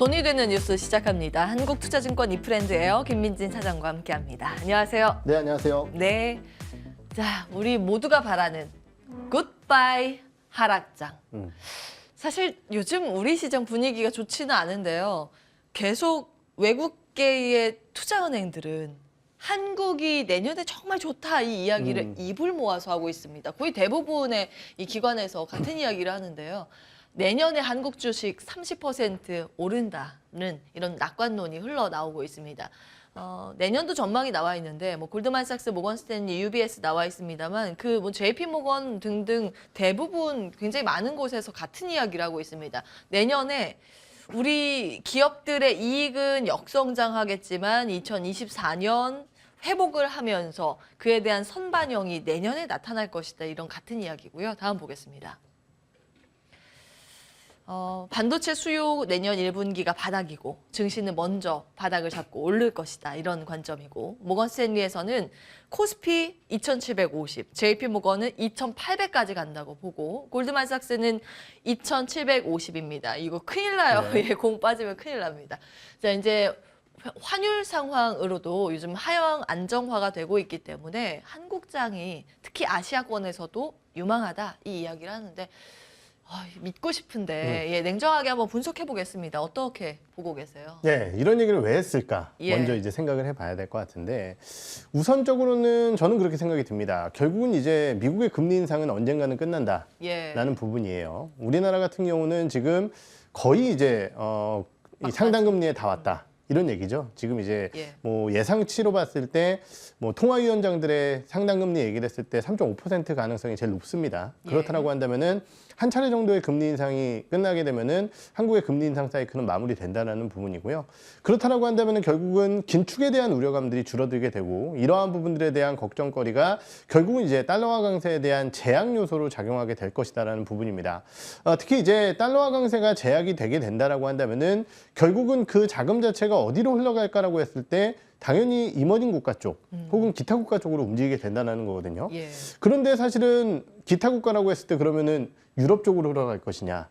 돈이 되는 뉴스 시작합니다. 한국투자증권 이프랜드에어 김민진 사장과 함께합니다. 안녕하세요. 네, 안녕하세요. 네, 자 우리 모두가 바라는 굿바이 하락장. 사실 요즘 우리 시장 분위기가 좋지는 않은데요. 계속 외국계의 투자은행들은 한국이 내년에 정말 좋다 이 이야기를 입을 모아서 하고 있습니다. 거의 대부분의 이 기관에서 같은 이야기를 하는데요. 내년에 한국 주식 30% 오른다는 이런 낙관론이 흘러나오고 있습니다. 내년도 전망이 나와 있는데 뭐 골드만삭스, 모건스탠리, UBS 나와 있습니다만 그 뭐 JP모건 등등 대부분 굉장히 많은 곳에서 같은 이야기를 하고 있습니다. 내년에 우리 기업들의 이익은 역성장하겠지만 2024년 회복을 하면서 그에 대한 선반영이 내년에 나타날 것이다. 이런 같은 이야기고요. 다음 보겠습니다. 반도체 수요 내년 1분기가 바닥이고 증시는 먼저 바닥을 잡고 오를 것이다. 이런 관점이고 모건스탠리에서는 코스피 2750, JP모건은 2800까지 간다고 보고 골드만삭스는 2750입니다. 이거 큰일 나요. 네. 예, 공 빠지면 큰일 납니다. 자, 이제 환율 상황으로도 요즘 하향 안정화가 되고 있기 때문에 한국장이 특히 아시아권에서도 유망하다 이 이야기를 하는데 믿고 싶은데 예, 냉정하게 한번 분석해 보겠습니다. 어떻게 보고 계세요? 네, 이런 얘기를 왜 했을까? 예. 먼저 이제 생각을 해봐야 될 것 같은데 우선적으로는 저는 그렇게 생각이 듭니다. 결국은 이제 미국의 금리 인상은 언젠가는 끝난다라는 예. 부분이에요. 우리나라 같은 경우는 지금 거의 이제 이 상당금리에 다 왔다. 이런 얘기죠. 지금 이제 예. 뭐 예상치로 봤을 때 뭐 통화위원장들의 상당금리 얘기를 했을 때 3.5% 가능성이 제일 높습니다. 그렇다라고 한다면은 한 차례 정도의 금리 인상이 끝나게 되면은 한국의 금리 인상 사이클은 마무리된다는 부분이고요. 그렇다라고 한다면은 결국은 긴축에 대한 우려감들이 줄어들게 되고 이러한 부분들에 대한 걱정거리가 결국은 이제 달러화 강세에 대한 제약 요소로 작용하게 될 것이다라는 부분입니다. 특히 이제 달러화 강세가 제약이 되게 된다라고 한다면은 결국은 그 자금 자체가 어디로 흘러갈까라고 했을 때 당연히 이머징 국가 쪽 혹은 기타 국가 쪽으로 움직이게 된다는 거거든요. 예. 그런데 사실은 기타 국가라고 했을 때 그러면은 유럽 쪽으로 흘러갈 것이냐.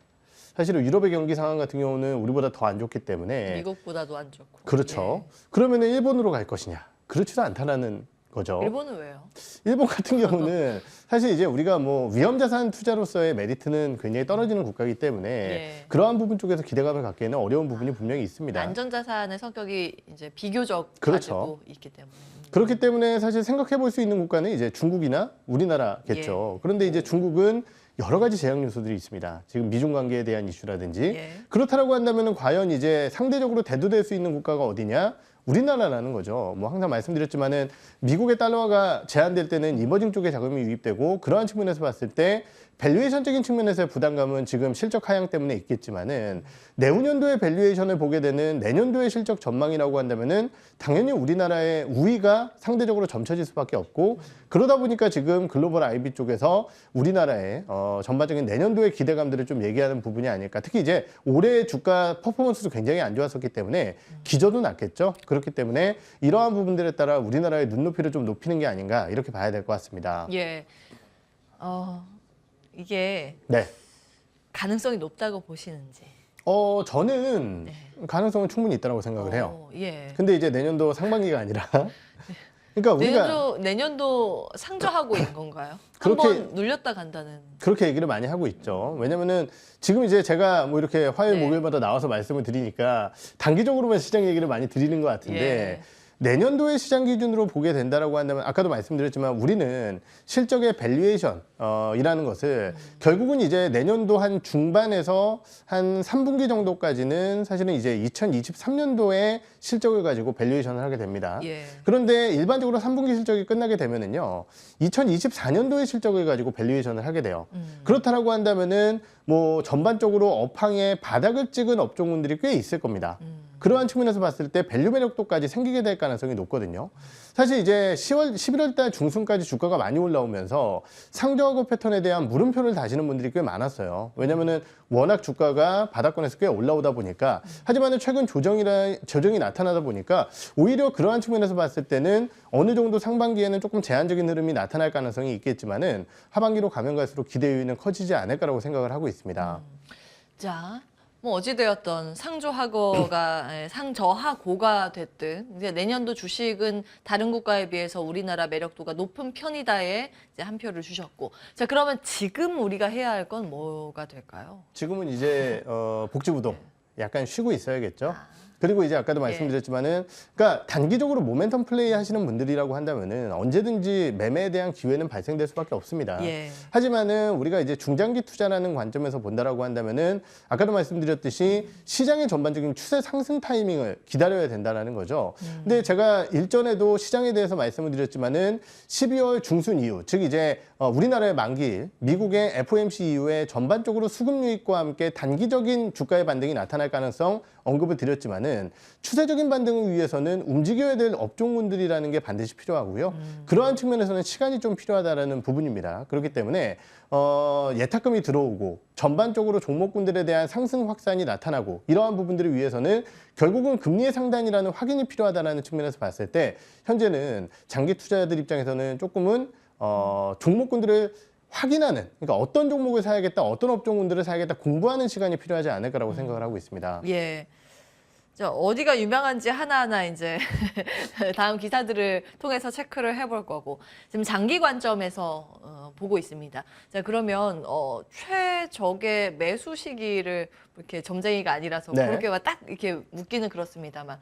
사실은 유럽의 경기 상황 같은 경우는 우리보다 더 안 좋기 때문에 미국보다도 안 좋고. 그렇죠. 예. 그러면은 일본으로 갈 것이냐. 그렇지도 않다라는 거죠. 일본은 왜요? 일본 같은 경우는 사실 이제 우리가 뭐 위험자산 투자로서의 메리트는 굉장히 떨어지는 국가이기 때문에 예. 그러한 부분 쪽에서 기대감을 갖기에는 어려운 부분이 분명히 있습니다. 안전자산의 성격이 이제 비교적 그렇죠. 가지고 있기 때문에. 그렇기 때문에 사실 생각해 볼 수 있는 국가는 이제 중국이나 우리나라겠죠. 그런데 이제 중국은 여러 가지 제약 요소들이 있습니다. 지금 미중 관계에 대한 이슈라든지 예. 그렇다라고 한다면 과연 이제 상대적으로 대두될 수 있는 국가가 어디냐? 우리나라라는 거죠. 뭐 항상 말씀드렸지만은 미국의 달러화가 제한될 때는 이머징 쪽에 자금이 유입되고 그러한 측면에서 봤을 때 밸류에이션적인 측면에서의 부담감은 지금 실적 하향 때문에 있겠지만은 내후년도의 밸류에이션을 보게 되는 내년도의 실적 전망이라고 한다면은 당연히 우리나라의 우위가 상대적으로 점쳐질 수밖에 없고 그러다 보니까 지금 글로벌 IB 쪽에서 우리나라의 전반적인 내년도의 기대감들을 좀 얘기하는 부분이 아닐까. 특히 이제 올해 주가 퍼포먼스도 굉장히 안 좋았었기 때문에 기저도 낮겠죠. 그렇기 때문에 이러한 부분들에 따라 우리나라의 눈높이를 좀 높이는 게 아닌가 이렇게 봐야 될 것 같습니다. 예. 이게 네. 가능성이 높다고 보시는지. 저는 가능성은 충분히 있다고 생각을 해요. 예. 근데 이제 내년도 상반기가 아니라 그러니까 우리가 내년도 상저하고 있는 건가요? 그렇게- 한번 눌렸다 간다는. 그렇게 얘기를 많이 하고 있죠. 왜냐면은 지금 이제 제가 뭐 이렇게 화요일, 네. 목요일마다 나와서 말씀을 드리니까 단기적으로만 시장 얘기를 많이 드리는 것 같은데 예. 내년도의 시장 기준으로 보게 된다라고 한다면 아까도 말씀드렸지만 우리는 실적의 밸류에이션 이라는 것을 결국은 이제 내년도 한 중반에서 한 3분기 정도까지는 사실은 이제 2023년도에 실적을 가지고 밸류에이션을 하게 됩니다. 예. 그런데 일반적으로 3분기 실적이 끝나게 되면은요, 2024년도의 실적을 가지고 밸류에이션을 하게 돼요. 그렇다라고 한다면은 뭐 전반적으로 업황에 바닥을 찍은 업종군들이 꽤 있을 겁니다. 그러한 측면에서 봤을 때 밸류 매력도까지 생기게 될 가능성이 높거든요. 사실 이제 11월 달 중순까지 주가가 많이 올라오면서 상저하고 패턴에 대한 물음표를 다시는 분들이 꽤 많았어요. 왜냐면은 워낙 주가가 바닥권에서 꽤 올라오다 보니까 하지만은 최근 조정이 나타나다 보니까 오히려 그러한 측면에서 봤을 때는 어느 정도 상반기에는 조금 제한적인 흐름이 나타날 가능성이 있겠지만은 하반기로 가면 갈수록 기대 요인은 커지지 않을까라고 생각을 하고 있습니다. 자, 뭐 어찌되었던 상조하고가 상저하고가 됐든 이제 내년도 주식은 다른 국가에 비해서 우리나라 매력도가 높은 편이다에 이제 한 표를 주셨고, 자 그러면 지금 우리가 해야 할 건 뭐가 될까요? 지금은 이제 복지부동 약간 쉬고 있어야겠죠. 그리고 이제 아까도 말씀드렸지만은, 그러니까 단기적으로 모멘텀 플레이 하시는 분들이라고 한다면은 언제든지 매매에 대한 기회는 발생될 수밖에 없습니다. 예. 하지만은 우리가 이제 중장기 투자라는 관점에서 본다라고 한다면은 아까도 말씀드렸듯이 시장의 전반적인 추세 상승 타이밍을 기다려야 된다라는 거죠. 근데 제가 일전에도 시장에 대해서 말씀을 드렸지만은 12월 중순 이후, 즉 이제 우리나라의 만기일, 미국의 FOMC 이후에 전반적으로 수급 유입과 함께 단기적인 주가의 반등이 나타날 가능성 언급을 드렸지만은 추세적인 반등을 위해서는 움직여야 될 업종군들이라는 게 반드시 필요하고요. 그러한 측면에서는 시간이 좀 필요하다라는 부분입니다. 그렇기 때문에 예탁금이 들어오고 전반적으로 종목군들에 대한 상승 확산이 나타나고 이러한 부분들을 위해서는 결국은 금리의 상단이라는 확인이 필요하다는 측면에서 봤을 때 현재는 장기 투자자들 입장에서는 조금은 종목군들을 확인하는, 그러니까 어떤 종목을 사야겠다, 어떤 업종군들을 사야겠다 공부하는 시간이 필요하지 않을까라고 생각을 하고 있습니다. 예. 자, 어디가 유명한지 하나하나 이제 다음 기사들을 통해서 체크를 해볼 거고, 지금 장기 관점에서 보고 있습니다. 자, 그러면 최적의 매수 시기를 이렇게 점쟁이가 아니라서 네. 그렇게 딱 이렇게 묻기는 그렇습니다만,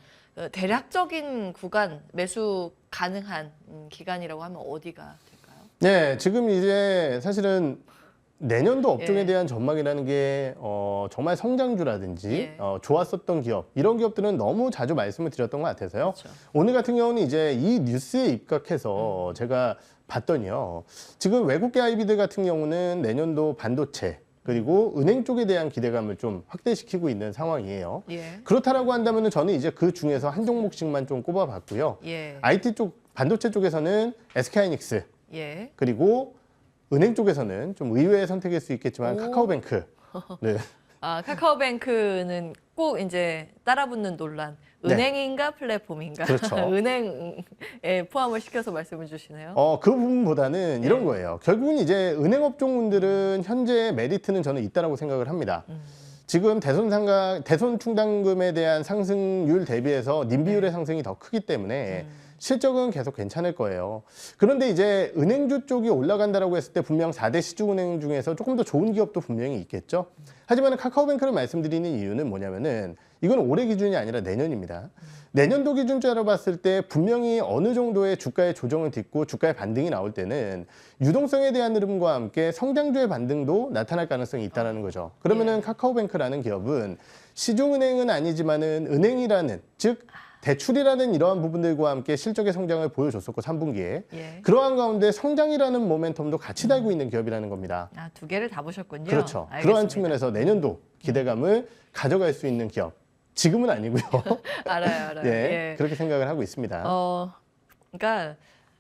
대략적인 구간 매수 가능한 기간이라고 하면 어디가 될까요? 네, 지금 이제 사실은 내년도 업종에 예. 대한 전망이라는 게 정말 성장주라든지 예. 좋았었던 기업, 이런 기업들은 너무 자주 말씀을 드렸던 것 같아서요. 그렇죠. 오늘 같은 경우는 이제 이 뉴스에 입각해서 제가 봤더니요. 지금 외국계 IB들 같은 경우는 내년도 반도체 그리고 은행 쪽에 대한 기대감을 좀 확대시키고 있는 상황이에요. 예. 그렇다라고 한다면 저는 이제 그 중에서 한 종목씩만 좀 꼽아봤고요. 예. IT 쪽, 반도체 쪽에서는 SK하이닉스, 예. 그리고 은행 쪽에서는 좀 의외의 선택일 수 있겠지만 오. 카카오뱅크. 네. 아, 카카오뱅크는 꼭 이제 따라붙는 논란. 네. 은행인가 플랫폼인가? 그렇죠. 은행에 포함을 시켜서 말씀을 주시네요. 그 부분보다는 이런 거예요. 결국은 이제 은행 업종군들은 현재 메리트는 저는 있다라고 생각을 합니다. 지금 대손 충당금에 대한 상승률 대비해서 님비율의 상승이 더 크기 때문에 실적은 계속 괜찮을 거예요. 그런데 이제 은행주 쪽이 올라간다라고 했을 때 분명 4대 시중은행 중에서 조금 더 좋은 기업도 분명히 있겠죠. 하지만 카카오뱅크를 말씀드리는 이유는 뭐냐면은 이건 올해 기준이 아니라 내년입니다. 내년도 기준자로 봤을 때 분명히 어느 정도의 주가의 조정을 딛고 주가의 반등이 나올 때는 유동성에 대한 흐름과 함께 성장주의 반등도 나타날 가능성이 있다는 거죠. 그러면은 카카오뱅크라는 기업은 시중은행은 아니지만은 은행이라는, 즉 대출이라는 이러한 부분들과 함께 실적의 성장을 보여줬었고 3분기에 예. 그러한 가운데 성장이라는 모멘텀도 같이 달고 있는 기업이라는 겁니다. 아, 두 개를 다 보셨군요. 그렇죠. 알겠습니다. 그러한 측면에서 내년도 기대감을 가져갈 수 있는 기업. 지금은 아니고요. 알아요. 예, 예. 그렇게 생각을 하고 있습니다. 그러니까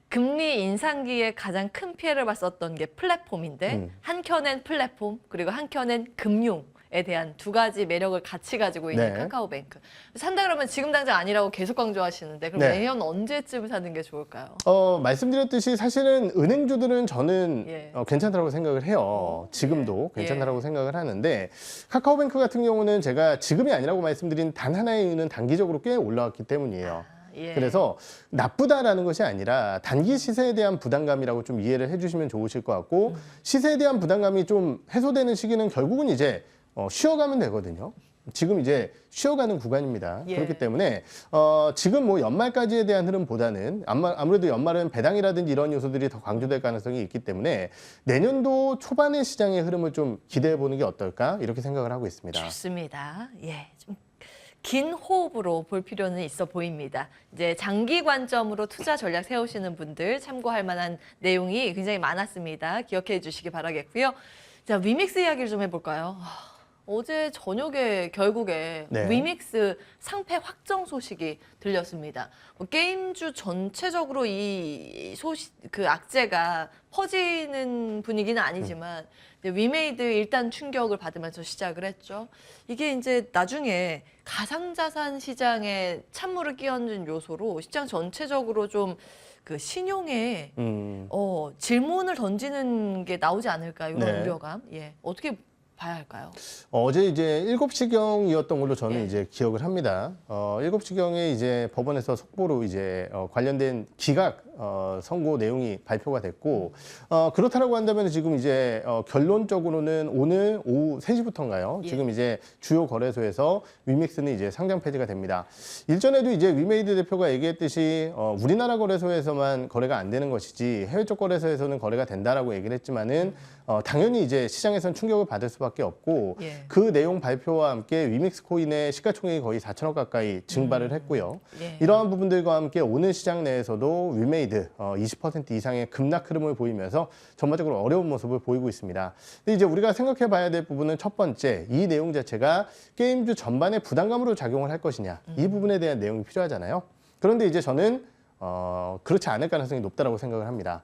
금리 인상기에 가장 큰 피해를 봤었던 게 플랫폼인데 한켠엔 플랫폼 그리고 한켠엔 금융에 대한 두 가지 매력을 같이 가지고 있는 네. 카카오뱅크. 산다 그러면 지금 당장 아니라고 계속 강조하시는데 그럼 네. 내년 언제쯤 사는 게 좋을까요? 말씀드렸듯이 사실은 은행주들은 저는 예. 괜찮다고 생각을 해요. 지금도 예. 괜찮다고 생각을 하는데 카카오뱅크 같은 경우는 제가 지금이 아니라고 말씀드린 단 하나의 이유는 단기적으로 꽤 올라왔기 때문이에요. 예. 그래서 나쁘다라는 것이 아니라 단기 시세에 대한 부담감이라고 좀 이해를 해주시면 좋으실 것 같고 시세에 대한 부담감이 좀 해소되는 시기는 결국은 이제 쉬어가면 되거든요. 지금 이제 쉬어가는 구간입니다. 예. 그렇기 때문에 지금 뭐 연말까지에 대한 흐름보다는 아무래도 연말은 배당이라든지 이런 요소들이 더 강조될 가능성이 있기 때문에 내년도 초반의 시장의 흐름을 좀 기대해 보는 게 어떨까 이렇게 생각을 하고 있습니다. 좋습니다. 예, 좀 긴 호흡으로 볼 필요는 있어 보입니다. 이제 장기 관점으로 투자 전략 세우시는 분들 참고할 만한 내용이 굉장히 많았습니다. 기억해 주시기 바라겠고요. 자, 위믹스 이야기를 좀 해볼까요? 어제 저녁에 결국에 네. 위믹스 상패 확정 소식이 들렸습니다. 뭐 게임주 전체적으로 이 소식, 그 악재가 퍼지는 분위기는 아니지만 위메이드 일단 충격을 받으면서 시작을 했죠. 이게 이제 나중에 가상자산 시장에 찬물을 끼얹은 요소로 시장 전체적으로 좀 그 신용에 질문을 던지는 게 나오지 않을까 이런 네. 우려감. 예, 어떻게 봐야 할까요? 어제 이제 7시경이었던 걸로 저는 예. 이제 기억을 합니다. 7시경에 이제 법원에서 속보로 이제 관련된 기각 선고 내용이 발표가 됐고, 그렇다라고 한다면 지금 이제 결론적으로는 오늘 오후 3시부터인가요? 예. 지금 이제 주요 거래소에서 위믹스는 이제 상장 폐지가 됩니다. 일전에도 이제 위메이드 대표가 얘기했듯이 우리나라 거래소에서만 거래가 안 되는 것이지 해외 쪽 거래소에서는 거래가 된다라고 얘기를 했지만은 당연히 이제 시장에선 충격을 받을 수밖에 없고 예. 그 내용 발표와 함께 위믹스 코인의 시가총액이 거의 4천억 가까이 증발을 했고요. 예. 이러한 부분들과 함께 오늘 시장 내에서도 위메이드 20% 이상의 급락 흐름을 보이면서 전반적으로 어려운 모습을 보이고 있습니다. 근데 이제 우리가 생각해 봐야 될 부분은 첫 번째, 이 내용 자체가 게임주 전반에 부담감으로 작용을 할 것이냐. 이 부분에 대한 내용이 필요하잖아요. 그런데 이제 저는 그렇지 않을 가능성이 높다라고 생각을 합니다.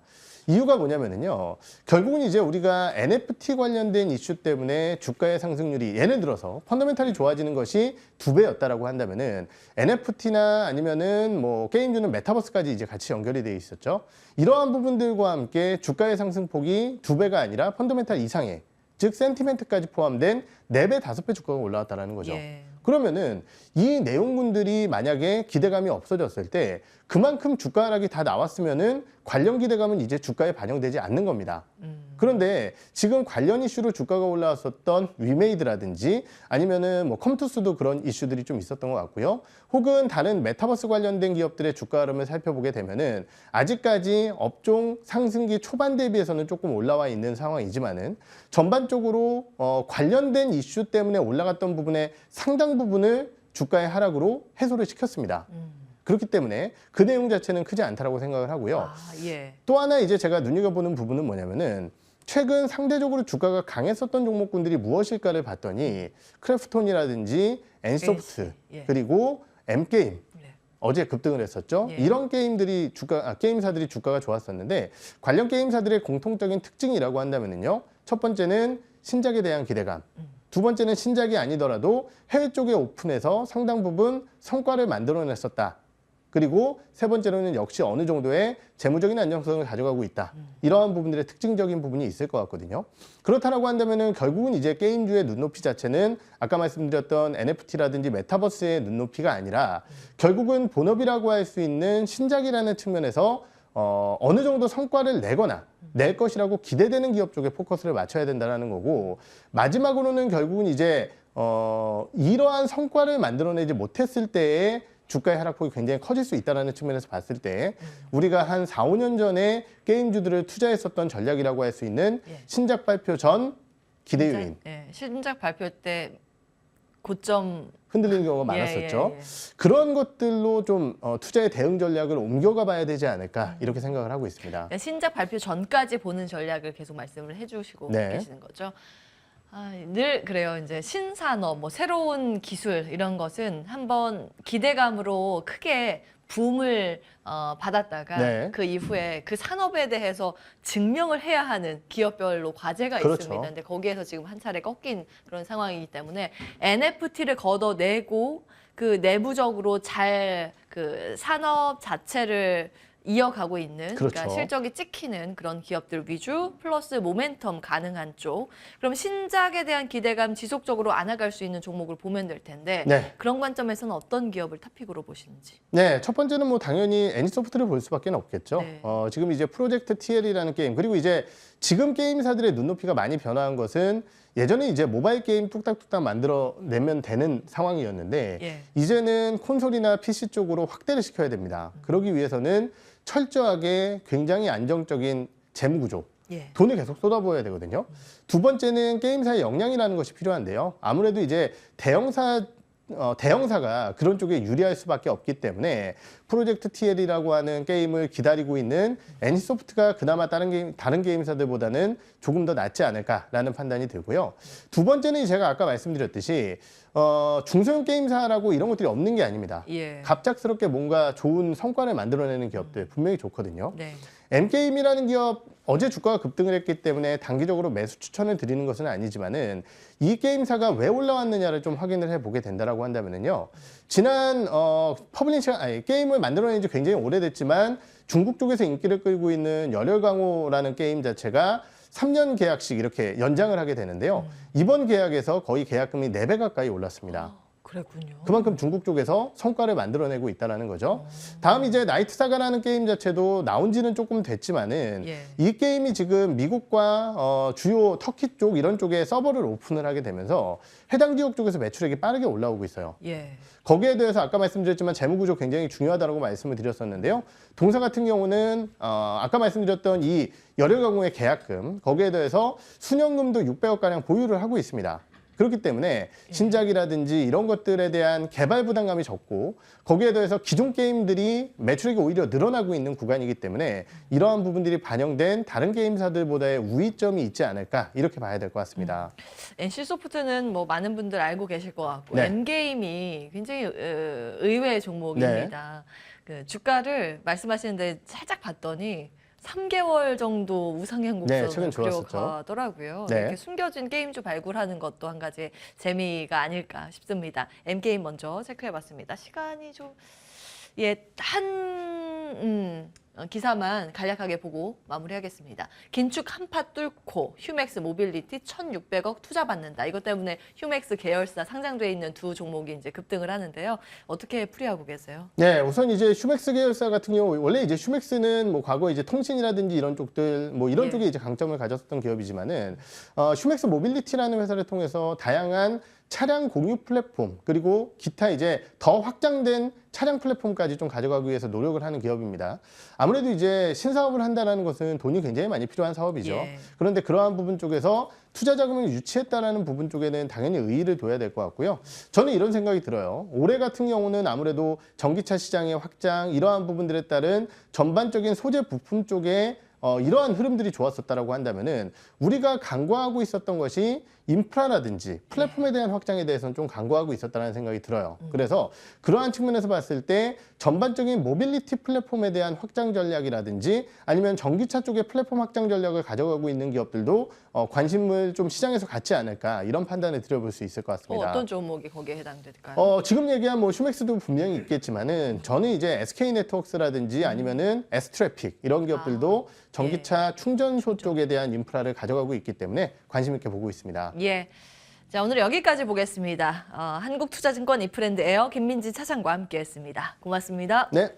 이유가 뭐냐면은요, 결국은 이제 우리가 NFT 관련된 이슈 때문에 주가의 상승률이 예를 들어서 펀더멘탈이 좋아지는 것이 2배였다라고 한다면은 NFT나 아니면은 뭐 게임주는 메타버스까지 이제 같이 연결이 되어 있었죠. 이러한 부분들과 함께 주가의 상승폭이 2배가 아니라 펀더멘탈 이상의, 즉 센티멘트까지 포함된 4배, 5배 주가가 올라왔다라는 거죠. 예. 그러면은 이 내용분들이 만약에 기대감이 없어졌을 때 그만큼 주가 하락이 다 나왔으면은 관련 기대감은 이제 주가에 반영되지 않는 겁니다. 그런데 지금 관련 이슈로 주가가 올라왔었던 위메이드라든지 아니면은 뭐 컴투스도 그런 이슈들이 좀 있었던 것 같고요. 혹은 다른 메타버스 관련된 기업들의 주가 흐름을 살펴보게 되면은 아직까지 업종 상승기 초반 대비해서는 조금 올라와 있는 상황이지만은 전반적으로 관련된 이슈 때문에 올라갔던 부분의 상당 부분을 주가의 하락으로 해소를 시켰습니다. 그렇기 때문에 그 내용 자체는 크지 않다라고 생각을 하고요. 아, 예. 또 하나 이제 제가 눈여겨보는 부분은 뭐냐면은 최근 상대적으로 주가가 강했었던 종목군들이 무엇일까를 봤더니 크래프톤이라든지 엔소프트 예. 그리고 M게임 네. 어제 급등을 했었죠. 예. 이런 게임들이 게임사들이 주가가 좋았었는데 관련 게임사들의 공통적인 특징이라고 한다면은요. 첫 번째는 신작에 대한 기대감. 두 번째는 신작이 아니더라도 해외 쪽에 오픈해서 상당 부분 성과를 만들어냈었다. 그리고 세 번째로는 역시 어느 정도의 재무적인 안정성을 가져가고 있다. 이러한 부분들의 특징적인 부분이 있을 것 같거든요. 그렇다라고 한다면은 결국은 이제 게임주의 눈높이 자체는 아까 말씀드렸던 NFT라든지 메타버스의 눈높이가 아니라 결국은 본업이라고 할 수 있는 신작이라는 측면에서 어느 정도 성과를 내거나 낼 것이라고 기대되는 기업 쪽에 포커스를 맞춰야 된다는 거고 마지막으로는 결국은 이제 이러한 성과를 만들어내지 못했을 때에 주가의 하락폭이 굉장히 커질 수 있다는 측면에서 봤을 때 우리가 한 4, 5년 전에 게임주들을 투자했었던 전략이라고 할 수 있는 예. 신작 발표 전 기대 요인 예. 신작 발표 때 고점 흔들리는 경우가 많았었죠. 그런 것들로 좀 투자의 대응 전략을 옮겨가 봐야 되지 않을까 이렇게 생각을 하고 있습니다. 신작 발표 전까지 보는 전략을 계속 말씀을 해주시고 네. 계시는 거죠. 늘 그래요. 이제 신산업, 뭐 새로운 기술 이런 것은 한번 기대감으로 크게 붐을 받았다가 네. 그 이후에 그 산업에 대해서 증명을 해야 하는 기업별로 과제가 그렇죠. 있습니다. 근데 거기에서 지금 한 차례 꺾인 그런 상황이기 때문에 NFT를 걷어내고 그 내부적으로 잘 그 산업 자체를 이어가고 있는 그렇죠. 그러니까 실적이 찍히는 그런 기업들 위주 플러스 모멘텀 가능한 쪽. 그럼 신작에 대한 기대감 지속적으로 안아갈 수 있는 종목을 보면 될 텐데 네. 그런 관점에서는 어떤 기업을 탑픽으로 보시는지. 네, 첫 번째는 뭐 당연히 애니소프트를 볼 수밖에 없겠죠. 네. 지금 이제 프로젝트 TL이라는 게임 그리고 이제 지금 게임사들의 눈높이가 많이 변화한 것은 예전에 이제 모바일 게임 뚝딱뚝딱 만들어내면 되는 상황이었는데 예. 이제는 콘솔이나 PC 쪽으로 확대를 시켜야 됩니다. 그러기 위해서는 철저하게 굉장히 안정적인 재무 구조, 예. 돈을 계속 쏟아부어야 되거든요. 두 번째는 게임사의 역량이라는 것이 필요한데요. 아무래도 이제 대형사가 그런 쪽에 유리할 수밖에 없기 때문에 프로젝트 TL이라고 하는 게임을 기다리고 있는 애니소프트가 그나마 다른 게임사들보다는 조금 더 낫지 않을까라는 판단이 들고요. 두 번째는 제가 아까 말씀드렸듯이 중소형 게임사라고 이런 것들이 없는 게 아닙니다. 예. 갑작스럽게 뭔가 좋은 성과를 만들어내는 기업들 분명히 좋거든요. 네. M게임이라는 기업 어제 주가가 급등을 했기 때문에 단기적으로 매수 추천을 드리는 것은 아니지만은 이 게임사가 왜 올라왔느냐를 좀 확인을 해보게 된다라고 한다면은요. 지난 게임을 만들어낸 지 굉장히 오래됐지만 중국 쪽에서 인기를 끌고 있는 열혈강호라는 게임 자체가 3년 계약씩 이렇게 연장을 하게 되는데요. 이번 계약에서 거의 계약금이 4배 가까이 올랐습니다. 그랬군요. 그만큼 중국 쪽에서 성과를 만들어내고 있다는 거죠. 다음 이제 나이트 사가라는 게임 자체도 나온 지는 조금 됐지만은 예. 이 게임이 지금 미국과 주요 터키 쪽 이런 쪽에 서버를 오픈을 하게 되면서 해당 지역 쪽에서 매출액이 빠르게 올라오고 있어요. 예. 거기에 대해서 아까 말씀드렸지만 재무 구조 굉장히 중요하다고 말씀을 드렸었는데요. 동사 같은 경우는 아까 말씀드렸던 이 열혈 가공의 계약금 거기에 대해서 순연금도 600억 가량 보유를 하고 있습니다. 그렇기 때문에 신작이라든지 이런 것들에 대한 개발 부담감이 적고 거기에 더해서 기존 게임들이 매출액이 오히려 늘어나고 있는 구간이기 때문에 이러한 부분들이 반영된 다른 게임사들보다의 우위점이 있지 않을까 이렇게 봐야 될 것 같습니다. NC소프트는 뭐 많은 분들 알고 계실 것 같고 네. M게임이 굉장히 의외의 종목입니다. 그 주가를 말씀하시는데 살짝 봤더니 3개월 정도 우상 네, 행곡선을 최근 좋았었죠. 그려가더라고요. 네. 이렇게 숨겨진 게임주 발굴하는 것도 한 가지 재미가 아닐까 싶습니다. M게임 먼저 체크해봤습니다. 시간이 좀 기사만 간략하게 보고 마무리하겠습니다. 긴축 한파 뚫고 휴맥스 모빌리티 1,600억 투자받는다. 이것 때문에 휴맥스 계열사 상장돼 있는 두 종목이 이제 급등을 하는데요. 어떻게 풀이하고 계세요? 네, 우선 이제 슈맥스 계열사 같은 경우 원래 이제 슈맥스는 뭐 과거 이제 통신이라든지 이런 쪽들 뭐 이런 예. 쪽에 이제 강점을 가졌었던 기업이지만은 슈맥스 모빌리티라는 회사를 통해서 다양한 차량 공유 플랫폼 그리고 기타 이제 더 확장된 차량 플랫폼까지 좀 가져가기 위해서 노력을 하는 기업입니다. 아무래도 이제 신사업을 한다는 것은 돈이 굉장히 많이 필요한 사업이죠. 예. 그런데 그러한 부분 쪽에서 투자 자금을 유치했다라는 부분 쪽에는 당연히 의의를 둬야 될 것 같고요. 저는 이런 생각이 들어요. 올해 같은 경우는 아무래도 전기차 시장의 확장 이러한 부분들에 따른 전반적인 소재 부품 쪽에 이러한 흐름들이 좋았었다라고 한다면은 우리가 간과하고 있었던 것이 인프라라든지 플랫폼에 대한 확장에 대해서는 좀 간과하고 있었다는 생각이 들어요. 그래서 그러한 측면에서 봤을 때 전반적인 모빌리티 플랫폼에 대한 확장 전략이라든지 아니면 전기차 쪽의 플랫폼 확장 전략을 가져가고 있는 기업들도 관심을 좀 시장에서 갖지 않을까 이런 판단을 드려볼 수 있을 것 같습니다. 어떤 종목이 거기에 해당될까요? 지금 얘기한 뭐 슈맥스도 분명히 있겠지만은 저는 이제 SK네트워크스라든지 아니면은 S트래픽 이런 기업들도 전기차 충전소 쪽에 대한 인프라를 가져가고 있기 때문에 관심 있게 보고 있습니다. 예. 자, 오늘 여기까지 보겠습니다. 한국투자증권 이프랜드 에어 김민지 차장과 함께했습니다. 고맙습니다. 네.